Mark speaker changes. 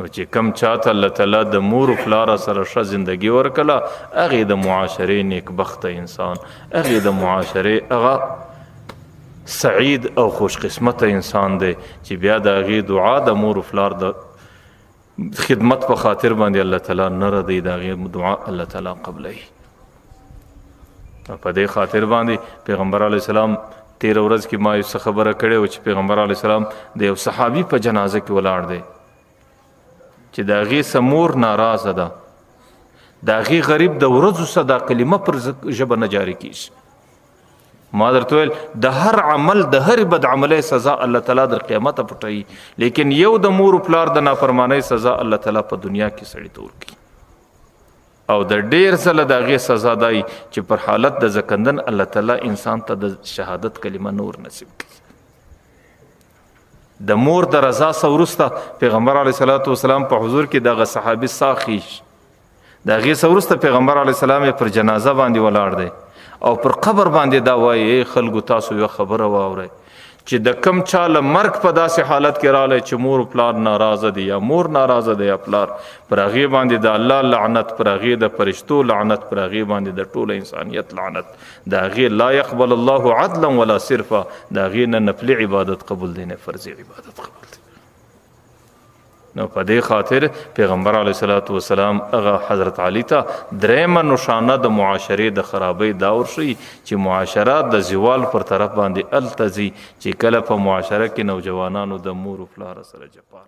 Speaker 1: نو چې کم چاته الله تعالی د مور و پلار سره ښه زندگی ورکړه هغې د معاشرې نیکبخته انسان، هغې د معاشرې هغه سعید او خوش قسمته انسان دی چې بیا د هغې دعا د مور و پلار د خدمت په خاطر باندې الله تعالی نه ردی، د هغې دعا الله تعالی قبلوي. په دې خاطر باندې پیغمبر علیه السلام تېره ورځ کې ما یو څه خبره کړې وه چې پیغمبر علیه السلام د یو صحابي په جنازه کې ولاړ دی چې د هغې څه مور ناراضه ده، د هغې غریب د ورځو څه دا کلمه پر ژبه نه جاري کېږي. ما درته ویل د هر عمل د هرې بد عملۍ سزا الله تعالی در قیامته پټوي، لیکن یو د مور و پلار د نافرمانۍ سزا الله تعالی په دنیا کې سړي ته ورکوي. او د ډېر ځله د هغې سزا دا چې پر حالت د زکندن الله تعالی انسان ته د شهادت کلمه نور نصیب کړي. د مور د رضا څه وروسته پیغمبر علیه صلات وسلام په حضور کې دغه صحابي ساه خیش، د هغې څه وروسته پیغمبر علیه السلام یې پر جنازه باندې ولاړ دی او پر قبر باندې دا وایي ای خلکو تاسو یوه خبره واورئ چې د کم چا له مرګ په داسې حالت کې رالی چې مور و پلار ناراضه دي یا مور ناراضه دی یا پلار، پر هغې باندې د الله لعنت، پر هغې د فرشتو لعنت، پر هغې باندې د ټوله انسانیت لعنت، د هغې لا یقبل الله عدلا ولا صرفا، د هغې نه نفلي عبادت قبول دی نه فرضي عبادت قبول دی. نو په دې خاطر پیغمبر علیه صلات وسلام هغه حضرت علی ته درېیمه نشانه د معاشرې د خرابۍ دا ورښیي چې معاشره د زوال پر طرف باندې هلته ځي چې کله په معاشره کې نوجوانانو د مور و پلار سره جفا